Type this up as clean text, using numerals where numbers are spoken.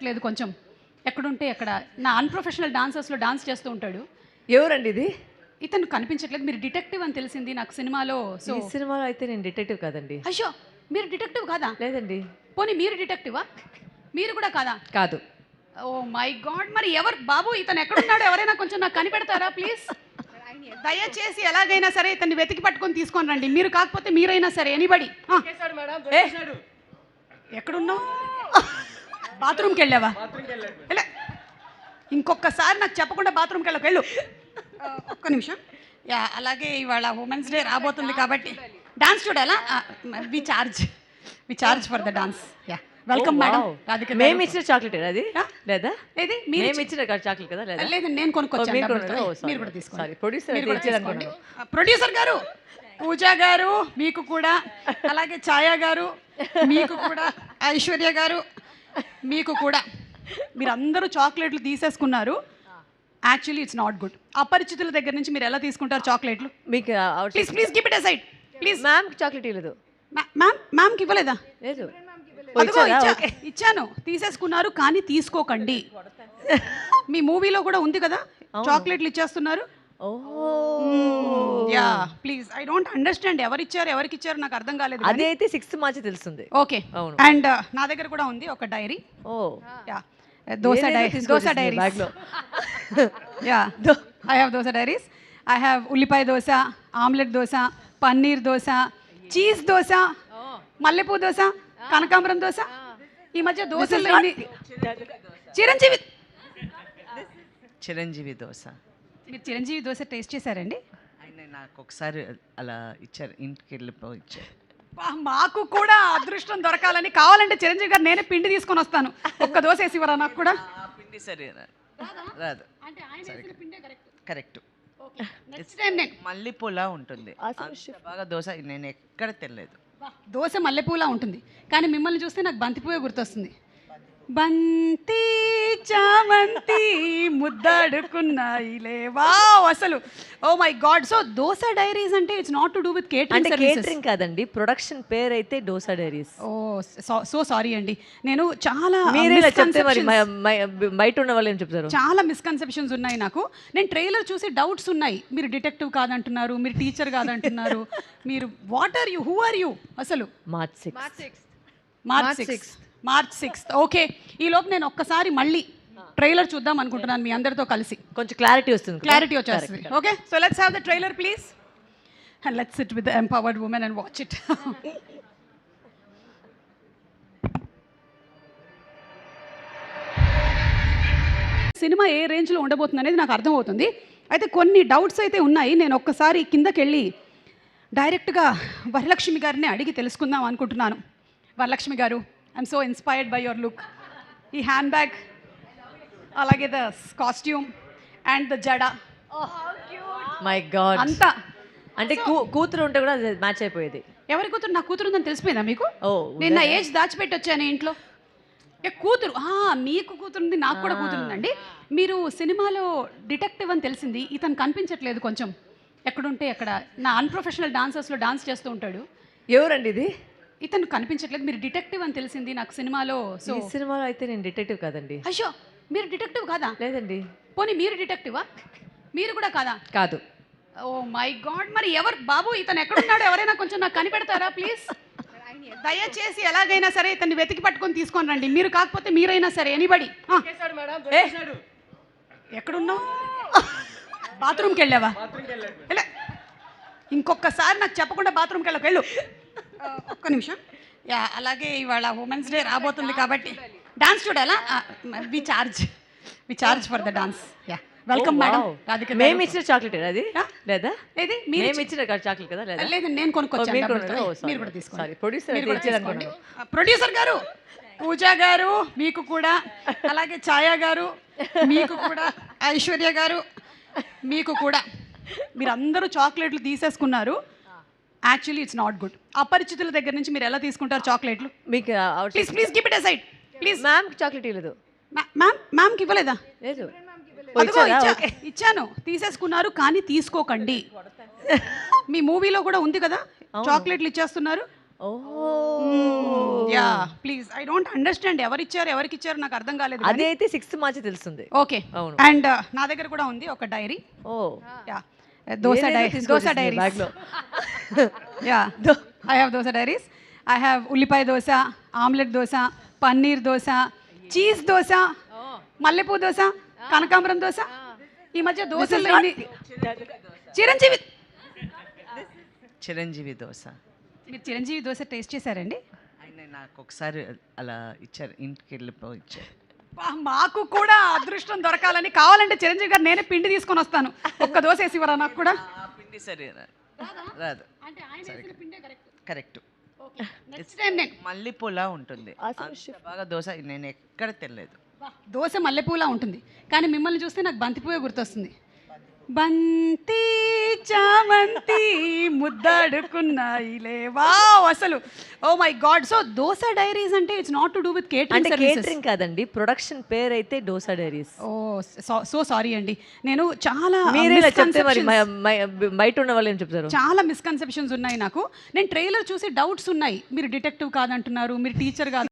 లేదు కొంచెం ఎక్కడుంటే ఎక్కడ నా అన్ప్రొఫెషనల్ డాన్సర్స్లో డాన్స్ చేస్తూ ఉంటాడు. ఎవరండి ఇది? ఇతను కనిపించట్లేదు. మీరు డిటెక్టివ్ అని తెలిసింది నాకు సినిమాలో. సో ఈ సినిమాలో అయితే నేను డిటెక్టివ్ కాదండి. అయ్యో, మీరు డిటెక్టివ్ కాదా? లేదండి. పోనీ మీరు డిటెక్టివా? మీరు కూడా కాదా? కాదు. ఓ మై గాడ్, మరి ఎవరు బాబు? ఇతను ఎక్కడున్నాడు? ఎవరైనా కొంచెం నాకు కనిపెడతారా ప్లీజ్? దయచేసి ఎలాగైనా సరే ఇతన్ని వెతికి పట్టుకొని తీసుకొని రండి. మీరు కాకపోతే మీరైనా సరే, ఎనీబడి. ఎక్కడున్నావు? బాత్రూమ్కి వెళ్ళావా? ఇంకొకసారి నాకు చెప్పకుండా బాత్రూమ్కి వెళ్ళు. ఒక్క నిమిషం. యా, అలాగే ఇవాళ ఉమెన్స్ డే రాబోతుంది కాబట్టి డాన్స్ చూడాలా? We charge for the dance. Yeah, welcome madam. మేము ఇచ్చిన చాక్లెట్ అది లేదా? ఏది మేము ఇచ్చిన చాక్లెట్ కదా? లేదా? లేదు, నేను కొనుక్కొచ్చాను. మీరు కూడా తీసుకోండి. ప్రొడ్యూసర్ గారు, పూజా గారు మీకు కూడా, అలాగే ఛాయా గారు మీకు కూడా, ఐశ్వర్య గారు మీకు కూడా. మీరు అందరూ చాక్లెట్లు తీసేసుకున్నారు. Actually it's not good. అపరిచితుల దగ్గర నుంచి మీరు ఎలా తీసుకుంటారు చాక్లెట్లు? మీకు please keep it aside please. Ma'am chocolate ఇవ్వలేదు. మ్యామ్కి ఇవ్వలేదా? లేదు. ఇచ్చాను, తీసేసుకున్నారు కానీ తీసుకోకండి. మీ మూవీలో కూడా ఉంది కదా చాక్లెట్లు ఇచ్చేస్తున్నారు. Yeah please, I don't understand ఎవరికి ఇచ్చారు నాకు అర్థం కాలేదు. అది అయితే 6th మార్చి తెలుస్తుంది. ఓకే, అండ్ నా దగ్గర కూడా ఉంది ఒక diary. Yeah, dosa diary. Yeah, I have dosa diaries. I have ఉల్లిపాయ దోశ, ఆమ్లెట్ దోశ, పన్నీర్ దోశ, చీజ్ దోశ, మల్లెపూ దోశ, కనకాంబరం దోశ. ఈ మధ్య దోశలు చిరంజీవి దోశ. మీరు చిరంజీవి దోశ టేస్ట్ చేశారండి? ఆయన నాకు ఒకసారి అలా ఇచ్చారు, ఇంటికి వెళ్ళిపో ఇచ్చారు. మాకు కూడా అదృష్టం దొరకాలని, కావాలంటే చిరంజీవి గారు నేనే పిండి తీసుకొని వస్తాను. ఒక్క దోశ వేసి ఇవ్వరా నాకు కూడా? పిండి సరే రాదు. కరెక్ట్. మల్లెపూలా ఉంటుంది బాగా దోశ. నేను ఎక్కడ తెలియదు. దోశ మల్లెపూలా ఉంటుంది, కానీ మిమ్మల్ని చూస్తే నాకు బంతిపూవే గుర్తొస్తుంది. బంతి చామంతి ముద్దాడుకున్నాయిలే. వావ్, అసలు oh my God. So Dosa diaries అంటే it's not to do with catering services. Catering కాదండి, ప్రొడక్షన్ పేరు అయితే Dosa diaries. Oh so sorry అండి. నేను చాలా బయట ఉన్న వాళ్ళు ఏం చెప్తారు, చాలా మిస్కన్సెప్షన్స్ ఉన్నాయి నాకు. నేను ట్రైలర్ చూసి డౌట్స్ ఉన్నాయి. మీరు డిటెక్టివ్ కాదంటున్నారు, మీరు టీచర్ కాదంటున్నారు, మీరు what are you, who are you అసలు? March 6th. ఓకే, ఈ లోపు నేను ఒక్కసారి మళ్ళీ ట్రైలర్ చూద్దాం అనుకుంటున్నాను మీ అందరితో కలిసి. కొంచెం క్లారిటీ వచ్చేస్తుంది. Okay, so let's have the trailer please, and let's sit with the empowered women and watch it. Cinema ఏ రేంజ్లో ఉండబోతుంది అనేది నాకు అర్థమవుతుంది. అయితే కొన్ని డౌట్స్ అయితే ఉన్నాయి. నేను ఒక్కసారి కిందకి వెళ్ళి డైరెక్ట్గా వరలక్ష్మి గారిని అడిగి తెలుసుకుందాం అనుకుంటున్నాను. వరలక్ష్మి గారు, I'm so inspired by your look. ఈ హ్యాండ్ బ్యాగ్, అలాగే ద కాస్ట్యూమ్ అండ్ ద జడ. మై గాడ్, అంతా అంటే కూతురు ఉంటే కూడా మ్యాచ్ అయిపోయేది. ఎవరి కూతురు? నా కూతురు ఉందని తెలిసిపోయిందా మీకు? నేను నా ఏజ్ దాచిపెట్టి వచ్చాను ఇంట్లో. కూతురు, మీకు కూతురుంది, నాకు కూడా కూతురుందండి. మీరు సినిమాలో డిటెక్టివ్ అని తెలిసింది. ఇతను కనిపించట్లేదు కొంచెం ఎక్కడుంటే ఎక్కడ నా అన్ప్రొఫెషనల్ డాన్సర్స్లో డాన్స్ చేస్తూ ఉంటాడు. ఎవరండి ఇది? ఇతను కనిపించట్లేదు. మీరు డిటెక్టివ్ అని తెలిసింది నాకు సినిమాలో. సో ఈ సినిమాలో అయితే నేను డిటెక్టివ్ కాదండి. అయ్యో, మీరు డిటెక్టివ్ కాదా? లేదండి. పోనీ మీరు డిటెక్టివా? మీరు కూడా కాదా? కాదు. ఓ మై గాడ్, మరి ఎవరు బాబు? ఇతను ఎక్కడున్నాడు? ఎవరైనా కొంచెం నాకు కనిపెడతారా ప్లీజ్? దయచేసి ఎలాగైనా సరే ఇతన్ని వెతికి పట్టుకొని తీసుకొని రండి. మీరు కాకపోతే మీరైనా సరే, ఎనీబడి. ఎక్కడున్నావు? బాత్రూమ్కి వెళ్ళావా? ఇంకొకసారి నాకు చెప్పకుండా బాత్రూమ్కి వెళ్ళు. ఒక్క నిమిషం. యా, అలాగే ఇవాళ ఉమెన్స్ డే రాబోతుంది కాబట్టి డాన్స్ చూడాలా? We charge for the dance. Yeah, welcome madam. మేము ఇచ్చిన చాక్లెట్ అది లేదా? ఏది మేము ఇచ్చిన చాక్లెట్ కదా? లేదా? లేదు, నేను కొనుక్కొచ్చాను. మీరు కూడా తీసుకోండి. ప్రొడ్యూసర్ గారు, పూజా గారు మీకు కూడా, అలాగే ఛాయా గారు మీకు కూడా, ఐశ్వర్య గారు మీకు కూడా. మీరు అందరూ చాక్లెట్లు తీసేసుకున్నారు. Actually it's not good. అపరిచితుల దగ్గర నుంచి మీరు ఎలా తీసుకుంటారు చాక్లెట్లు? మీకు please keep it aside please. Ma'am chocolate ఇవ్వలేదు. మ్యామ్కి ఇవ్వలేదా? లేదు. ఇచ్చాను, తీసేసుకున్నారు కానీ తీసుకోకండి. మీ మూవీలో కూడా ఉంది కదా చాక్లెట్లు ఇచ్చేస్తున్నారు. Yeah please I don't understand ఎవరికి ఇచ్చారు నాకు అర్థం కాలేదు అది అయితే 6th మార్చి తెలుస్తుంది. ఓకే అవును. అండ్ నా దగ్గర కూడా ఉంది ఒక డైరీ. ఓ యా దోస బ్యాగ్ డైరీస్. లో. Yeah I have dosa diaries. I have ఉల్లిపాయ దోశ, ఆమ్లెట్ దోశ, పన్నీర్ దోశ, చీజ్ దోశ, మల్లెపూ దోశ, కనకాంబరం దోశ. ఈ మధ్య దోశల్లో చిరంజీవి దోశ. మీరు చిరంజీవి దోశ టేస్ట్ చేశారండి? ఆయన నాకు ఒకసారి అలా ఇచ్చారు, ఇంటికి వెళ్ళిపో ఇచ్చారు. మాకు కూడా అదృష్టం దొరకాలని, కావాలంటే చిరంజీవి గారు నేనే పిండి తీసుకొని వస్తాను, ఒక్క దోశ వేసి ఇవ్వరా నాకు కూడా. ఆ పిండి సరే రాదు. కరెక్ట్. మల్లెపూలా ఉంటుంది అంత బాగా దోశ. నేను ఎక్కడ తెలియదు. దోశ మల్లెపూలా ఉంటుంది, కానీ మిమ్మల్ని చూస్తే నాకు బంతిపూవే గుర్తొస్తుంది. బంతి చామంతి ముద్దాడుకున్నాయిలే. వావ్, అసలు oh my God. So Dosa diaries అంటే it's not to do with అంటే కేటరింగ్ కేటరింగ్ కాదండి, ప్రొడక్షన్ పేరు అయితే Dosa diaries. Oh so sorry అండి. నేను చాలా మీరే ఇలా చెప్తే మరి బయట ఉన్న వాళ్ళు ఏం చెప్తారు? చాలా మిస్కన్సెప్షన్స్ ఉన్నాయి నాకు. నేను ట్రైలర్ చూసి డౌట్స్ ఉన్నాయి. మీరు డిటెక్టివ్ కాదంటున్నారు, మీరు టీచర్ కాదు